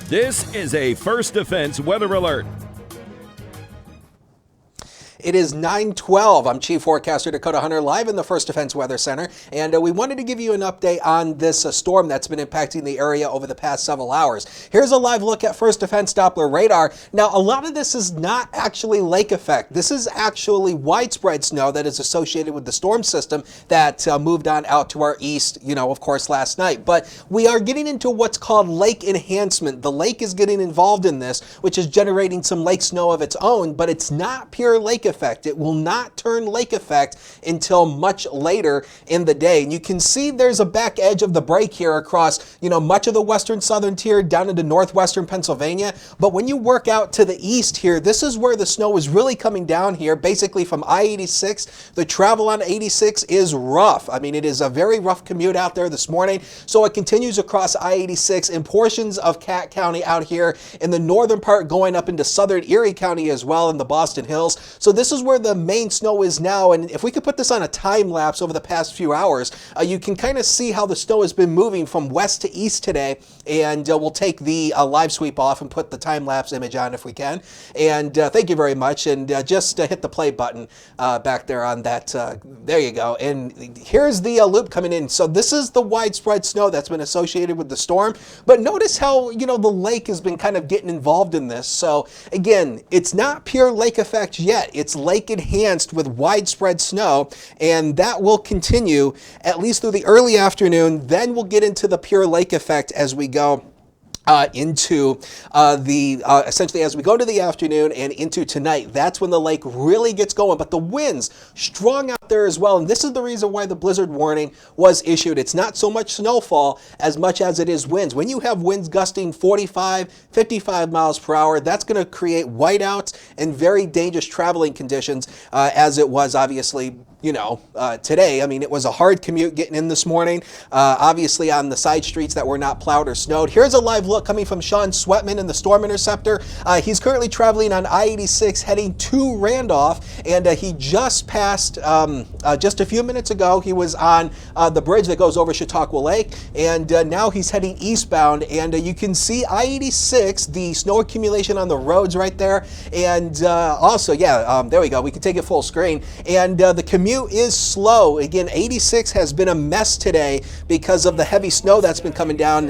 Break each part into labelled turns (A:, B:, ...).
A: This is a First Defense weather alert.
B: It is 9:12. I'm Chief Forecaster Dakota Hunter live in the First Defense Weather Center, and we wanted to give you an update on this storm that's been impacting the area over the past several hours. Here's a live look at First Defense Doppler radar. Now, a lot of this is not actually lake effect. This is actually widespread snow that is associated with the storm system that moved on out to our east, of course, last night. But we are getting into what's called lake enhancement. The lake is getting involved in this, which is generating some lake snow of its own, but it's not pure lake effect. It will not turn lake effect until much later in the day. And you can see there's a back edge of the break here across, much of the western southern tier down into northwestern Pennsylvania. But when you work out to the east here, this is where the snow is really coming down here, basically from I-86. The travel on 86 is rough. I mean, it is a very rough commute out there this morning. So it continues across I-86 in portions of Cat County out here in the northern part, going up into southern Erie County as well in the Boston Hills. So this is where the main snow is now, and if we could put this on a time lapse over the past few hours, you can kind of see how the snow has been moving from west to east today, and we'll take the live sweep off and put the time lapse image on if we can. And thank you very much, and just hit the play button back there on that. There you go. And here's the loop coming in. So this is the widespread snow that's been associated with the storm, but notice how the lake has been kind of getting involved in this. So again, it's not pure lake effect yet. It's lake enhanced with widespread snow, and that will continue at least through the early afternoon. Then we'll get into the pure lake effect as we go into essentially as we go to the afternoon and into tonight. That's when the lake really gets going, but the winds strong out there as well. And this is the reason why the blizzard warning was issued. It's not so much snowfall as much as it is winds. When you have winds gusting 45, 55 miles per hour, that's going to create whiteouts and very dangerous traveling conditions, as it was obviously today. I mean, it was a hard commute getting in this morning, obviously on the side streets that were not plowed or snowed. Here's a live look coming from Sean Sweatman in the Storm Interceptor. He's currently traveling on I-86 heading to Randolph, and he just passed, just a few minutes ago, he was on the bridge that goes over Chautauqua Lake, and now he's heading eastbound, and you can see I-86, the snow accumulation on the roads right there, and also, there we go, we can take it full screen, and the commute is slow. Again, 86 has been a mess today because of the heavy snow that's been coming down.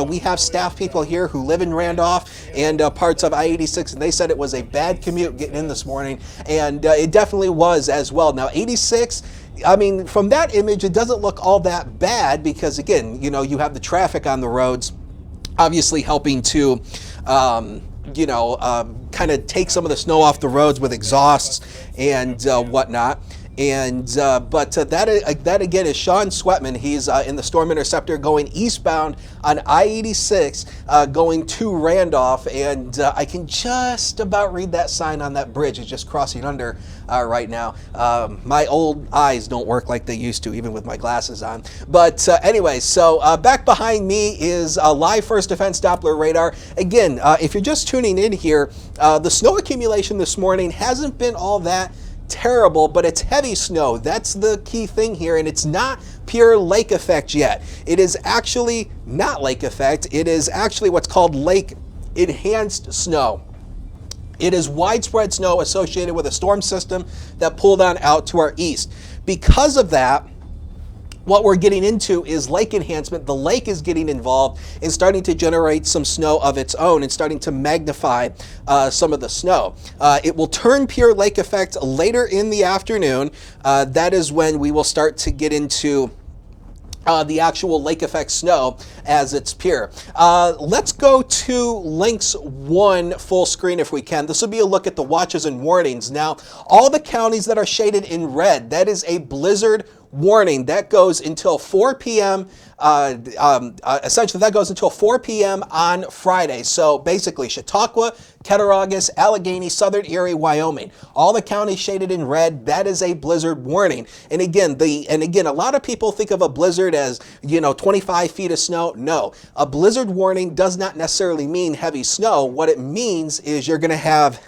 B: We have staff people here who live in Randolph and parts of I-86, and they said it was a bad commute getting in this morning, and it definitely was as well. Now, 86, from that image, it doesn't look all that bad because, again, you have the traffic on the roads, obviously helping to kind of take some of the snow off the roads with exhausts and whatnot. And but that again is Sean Sweatman. He's in the Storm Interceptor going eastbound on I-86 going to Randolph, and I can just about read that sign on that bridge. It's just crossing under right now. My old eyes don't work like they used to, even with my glasses on. But anyway, so back behind me is a live First Defense Doppler radar. Again, if you're just tuning in here, the snow accumulation this morning hasn't been all that terrible, but it's heavy snow. That's the key thing here, and it's not pure lake effect yet. It is actually not lake effect. It is actually what's called lake enhanced snow. It is widespread snow associated with a storm system that pulled on out to our east. Because of that, what we're getting into is lake enhancement. The lake is getting involved and starting to generate some snow of its own and starting to magnify some of the snow. It will turn pure lake effect later in the afternoon. That is when we will start to get into the actual lake effect snow as it's pure. Let's go to Lynx 1 full screen if we can. This will be a look at the watches and warnings. Now, all the counties that are shaded in red, that is a blizzard warning. That goes until 4 p.m. Essentially, that goes until 4 p.m. on Friday. So basically, Chautauqua, Cattaraugus, Allegheny, Southern Erie, Wyoming. All the counties shaded in red, that is a blizzard warning. And again, a lot of people think of a blizzard as, 25 feet of snow. No, a blizzard warning does not necessarily mean heavy snow. What it means is you're going to have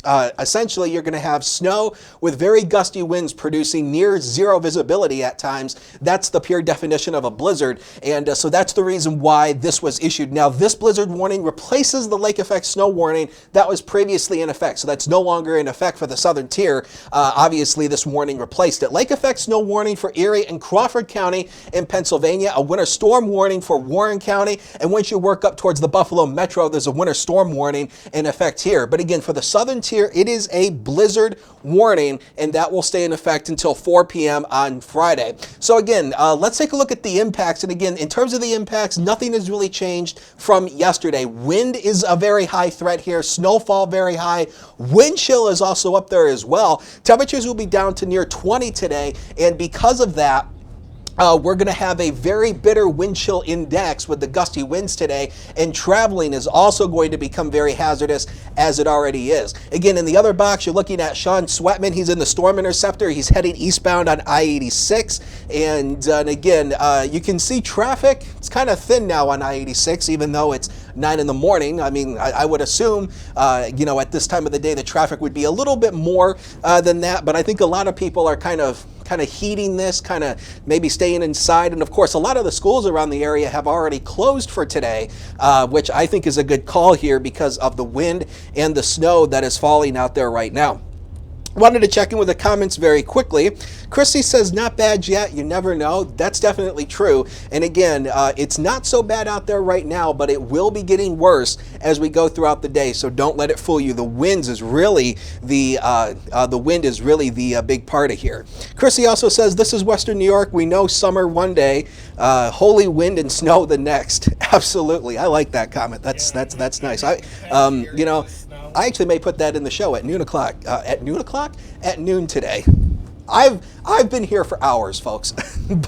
B: essentially, you're going to have snow with very gusty winds producing near zero visibility at times. That's the pure definition of a blizzard. And so that's the reason why this was issued. Now, this blizzard warning replaces the lake effect snow warning that was previously in effect. So that's no longer in effect for the southern tier. Obviously, this warning replaced it. Lake effect snow warning for Erie and Crawford County in Pennsylvania, a winter storm warning for Warren County. And once you work up towards the Buffalo Metro, there's a winter storm warning in effect here. But again, for the southern tier, it is a blizzard warning, and that will stay in effect until 4 p.m. on Friday. So again, let's take a look at the impacts. And again, in terms of the impacts, nothing has really changed from yesterday. Wind is a very high threat here. Snowfall very high. Wind chill is also up there as well. Temperatures will be down to near 20 today, and because of that, we're going to have a very bitter wind chill index with the gusty winds today, and traveling is also going to become very hazardous as it already is. Again, in the other box, you're looking at Sean Sweatman. He's in the Storm Interceptor. He's heading eastbound on I-86. And again, you can see traffic. It's kind of thin now on I-86, even though it's 9 in the morning. I mean, I would assume, at this time of the day, the traffic would be a little bit more than that. But I think a lot of people are kind of heeding this, kind of maybe staying inside. And of course, a lot of the schools around the area have already closed for today, which I think is a good call here because of the wind and the snow that is falling out there right now. Wanted to check in with the comments very quickly. Chrissy says, not bad yet. You never know. That's definitely true. And again, it's not so bad out there right now, but it will be getting worse as we go throughout the day. So don't let it fool you. The winds is really the wind is really the big part of here. Chrissy also says, this is Western New York. We know summer one day, holy wind and snow the next. Absolutely. I like that comment. That's nice. I actually may put that in the show at noon o'clock. At noon today. I've been here for hours, folks.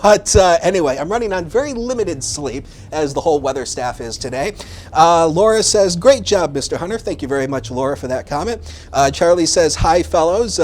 B: But anyway, I'm running on very limited sleep, as the whole weather staff is today. Laura says, great job, Mr. Hunter. Thank you very much, Laura, for that comment. Charlie says, hi, fellows.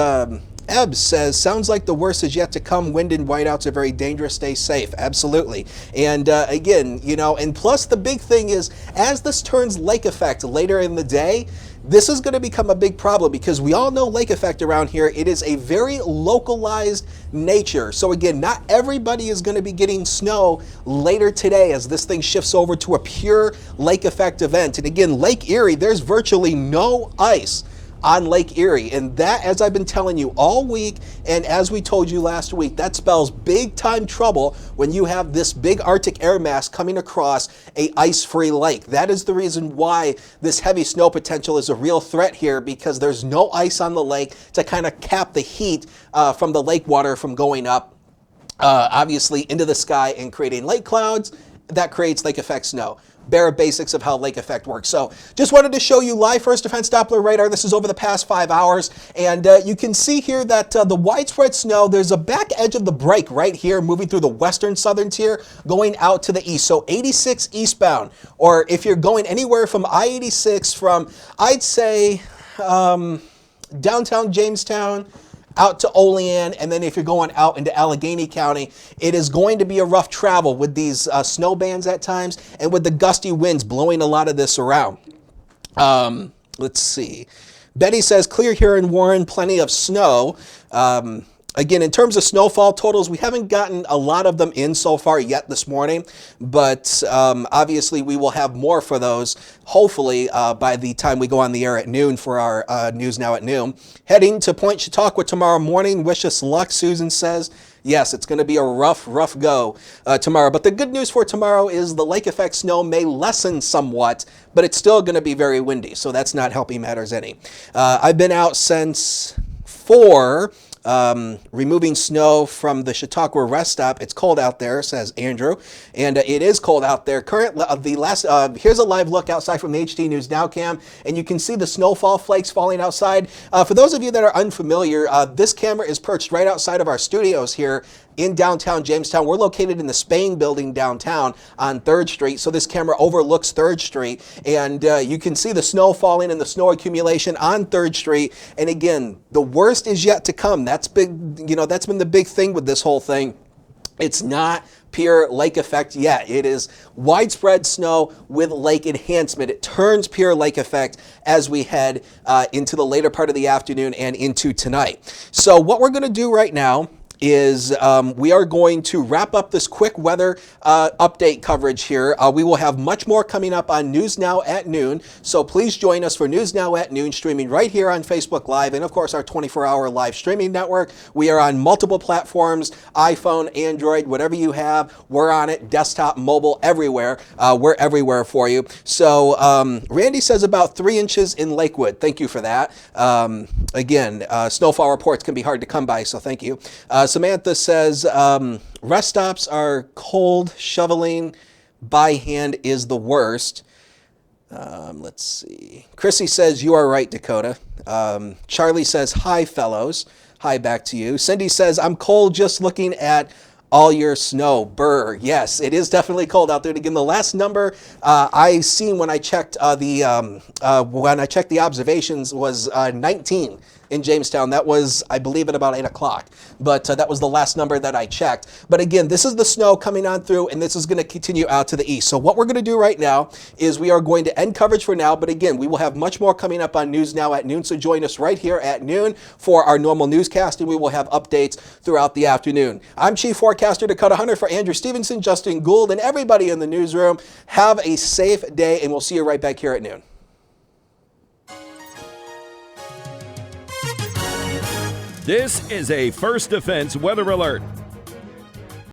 B: Ebb says, sounds like the worst is yet to come. Wind and whiteouts are very dangerous. Stay safe. Absolutely. And again, and plus the big thing is, as this turns lake effect later in the day, this is going to become a big problem because we all know lake effect around here. It is a very localized nature. So again, not everybody is going to be getting snow later today as this thing shifts over to a pure lake effect event. And again, Lake Erie, there's virtually no ice on Lake Erie. And that, as I've been telling you all week, and as we told you last week, that spells big time trouble when you have this big Arctic air mass coming across a ice-free lake. That is the reason why this heavy snow potential is a real threat here, because there's no ice on the lake to kind of cap the heat from the lake water from going up, obviously, into the sky and creating lake clouds. That creates lake effect snow. Bare basics of how lake effect works. So just wanted to show you live first defense Doppler radar. This is over the past 5 hours. And you can see here that the widespread snow, there's a back edge of the break right here moving through the western southern tier going out to the east. So 86 eastbound, or if you're going anywhere from I-86 from, I'd say, downtown Jamestown, out to Olean, and then if you're going out into Allegheny County, it is going to be a rough travel with these snow bands at times and with the gusty winds blowing a lot of this around. Let's see. Betty says, clear here in Warren, plenty of snow. Again, in terms of snowfall totals, we haven't gotten a lot of them in so far yet this morning, but obviously we will have more for those, hopefully, by the time we go on the air at noon for our News Now at noon. Heading to Point Chautauqua tomorrow morning. Wish us luck, Susan says. Yes, it's going to be a rough go tomorrow. But the good news for tomorrow is the lake effect snow may lessen somewhat, but it's still going to be very windy, so that's not helping matters any. I've been out since 4. Removing snow from the Chautauqua rest stop. It's cold out there, says Andrew, and it is cold out there. Here's a live look outside from the HT News Now cam, and you can see the snowfall flakes falling outside. For those of you that are unfamiliar, this camera is perched right outside of our studios here in downtown Jamestown. We're located in the Spain building downtown on 3rd Street, so this camera overlooks 3rd Street, and you can see the snow falling and the snow accumulation on 3rd Street. And again, the worst is yet to come. That's big, that's been the big thing with this whole thing. It's not pure lake effect yet. It is widespread snow with lake enhancement. It turns pure lake effect as we head into the later part of the afternoon and into tonight. So what we're going to do right now is we are going to wrap up this quick weather update coverage here. We will have much more coming up on News Now at noon, so please join us for News Now at noon, streaming right here on Facebook Live and, of course, our 24-hour live streaming network. We are on multiple platforms, iPhone, Android, whatever you have, we're on it, desktop, mobile, everywhere. We're everywhere for you. So Randy says about 3 inches in Lakewood. Thank you for that. Again, snowfall reports can be hard to come by, so thank you. Samantha says, rest stops are cold, shoveling by hand is the worst. Let's see. Chrissy says, you are right, Dakota. Charlie says, hi, fellows. Hi, back to you. Cindy says, I'm cold just looking at all your snow. Brr. Yes, it is definitely cold out there. And again, the last number I seen when I checked the observations was 19 in Jamestown. That was, I believe, at about 8 o'clock. But that was the last number that I checked. But again, this is the snow coming on through, and this is going to continue out to the east. So what we're going to do right now is we are going to end coverage for now. But again, we will have much more coming up on News Now at noon. So join us right here at noon for our normal newscast, and we will have updates throughout the afternoon. I'm Chief Forecaster Dakota Hunter for Andrew Stevenson, Justin Gould, and everybody in the newsroom. Have a safe day, and we'll see you right back here at noon.
A: This is a First Defense Weather Alert.